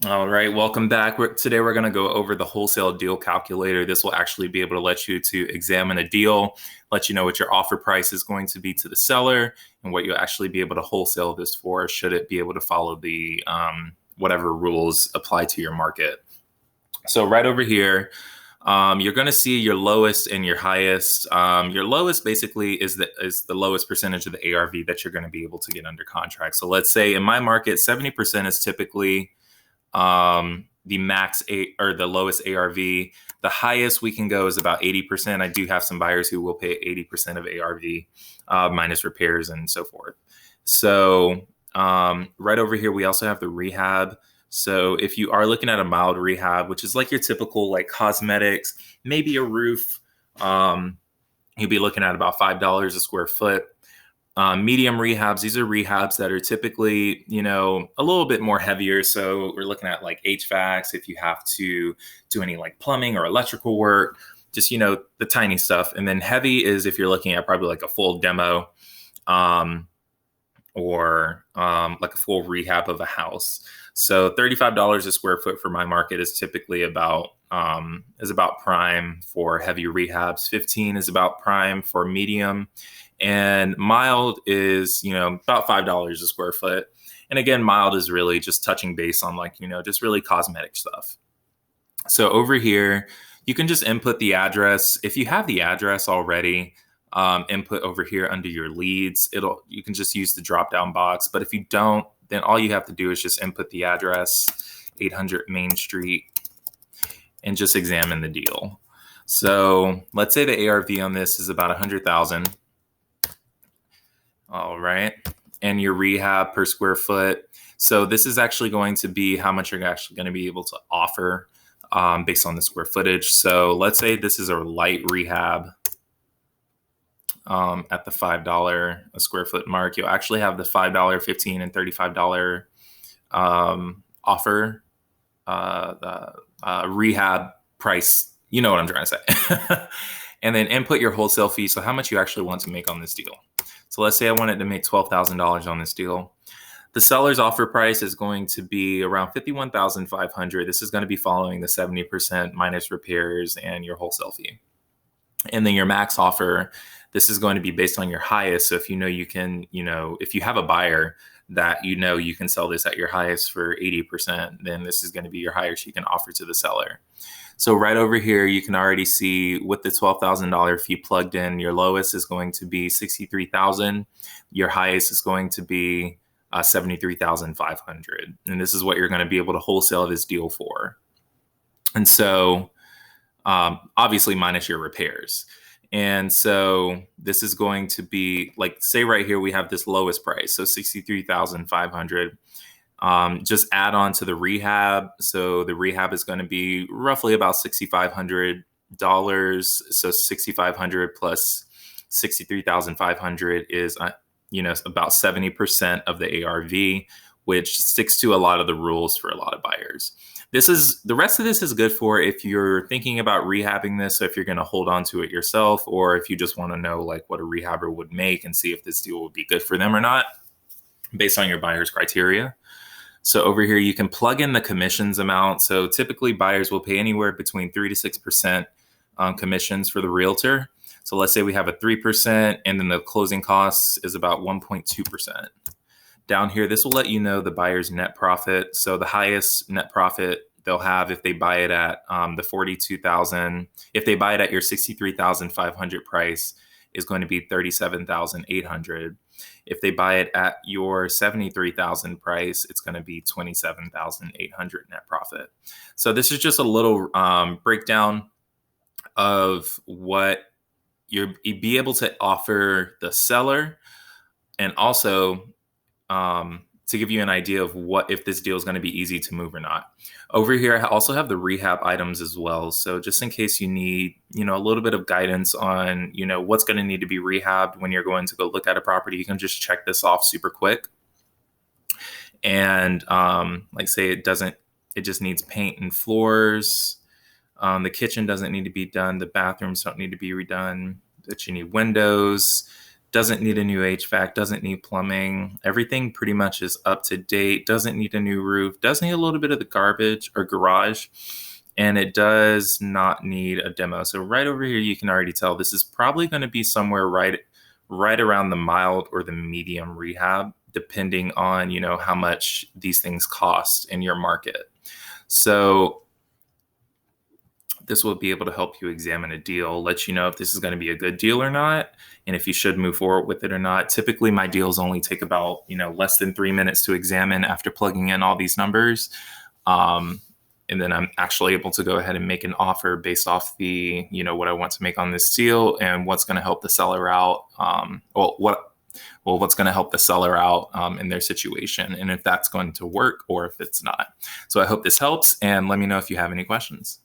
All right, welcome back. Today we're going to go over the wholesale deal calculator. This will actually be able to let you to examine a deal, let you know what your offer price is going to be to the seller, and what you'll actually be able to wholesale this for, should it be able to follow the whatever rules apply to your market. So right over here, you're going to see your lowest and your highest. Your lowest basically is the lowest percentage of the ARV that you're going to be able to get under contract. So let's say in my market, 70% is typically the or the lowest ARV. The highest we can go is about 80%. I do have some buyers who will pay 80% of ARV minus repairs and so forth. So right over here, we also have the rehab. So if you are looking at a mild rehab, which is like your typical like cosmetics, maybe a roof, you'll be looking at about $5 a square foot. Medium rehabs, these are rehabs that are typically, a little bit more heavier. So we're looking at like HVACs, if you have to do any like plumbing or electrical work, just, the tiny stuff. And then heavy is if you're looking at probably like a full demo or like a full rehab of a house. So $35 a square foot for my market is typically about prime for heavy rehabs. 15 is about prime for medium, and mild is about $5 a square foot. And again, mild is really just touching base on like just really cosmetic stuff. So over here, you can just input the address. If you have the address already, input over here under your leads. You can just use the drop down box. But if you don't, then all you have to do is just input the address, 800 Main Street, and just examine the deal. So let's say the ARV on this is about 100,000. All right. And your rehab per square foot. So this is actually going to be how much you're actually going to be able to offer based on the square footage. So let's say this is a light rehab at the $5 a square foot mark. You'll actually have the $5, $15, and $35 offer the rehab price. You know what I'm trying to say. And then input your wholesale fee. So how much you actually want to make on this deal. So let's say I wanted to make $12,000 on this deal. The seller's offer price is going to be around $51,500. This is going to be following the 70% minus repairs and your wholesale fee. And then your max offer, this is going to be based on your highest. So if if you have a buyer that you can sell this at your highest for 80%, then this is going to be your highest you can offer to the seller. So right over here, you can already see with the $12,000 fee plugged in, your lowest is going to be $63,000. Your highest is going to be $73,500. And this is what you're going to be able to wholesale this deal for. And so obviously minus your repairs. And so this is going to be like, say right here, we have this lowest price. So $63,500. Just add on to the rehab. So the rehab is going to be roughly about $6,500. So $6,500 plus $63,500 is, about 70% of the ARV, which sticks to a lot of the rules for a lot of buyers. The rest of this is good for if you're thinking about rehabbing this. So if you're going to hold on to it yourself, or if you just want to know like what a rehabber would make and see if this deal would be good for them or not, based on your buyer's criteria. So over here, you can plug in the commissions amount. So typically buyers will pay anywhere between 3 to 6% commissions for the realtor. So let's say we have a 3%, and then the closing costs is about 1.2%. Down here, this will let you know the buyer's net profit. So the highest net profit they'll have if they buy it at the 42,000. If they buy it at your 63,500 price, is going to be 37,800. If they buy it at your 73,000 price, it's going to be 27,800 net profit. So this is just a little breakdown of what you'd be able to offer the seller, and also to give you an idea of what if this deal is going to be easy to move or not. Over here, I also have the rehab items as well. So just in case you need, a little bit of guidance on, what's going to need to be rehabbed when you're going to go look at a property, you can just check this off super quick. And like say it just needs paint and floors. The kitchen doesn't need to be done. The bathrooms don't need to be redone. But you need windows. doesn't need a new HVAC, doesn't need plumbing. Everything pretty much is up to date, doesn't need a new roof, does need a little bit of the garbage or garage, and it does not need a demo. So right over here, you can already tell this is probably going to be somewhere right around the mild or the medium rehab, depending on, how much these things cost in your market. So this will be able to help you examine a deal, let you know if this is going to be a good deal or not, and if you should move forward with it or not. Typically, my deals only take about, less than 3 minutes to examine after plugging in all these numbers. And then I'm actually able to go ahead and make an offer based off the, what I want to make on this deal and what's going to help the seller out. What's going to help the seller out in their situation, and if that's going to work or if it's not. So I hope this helps, and let me know if you have any questions.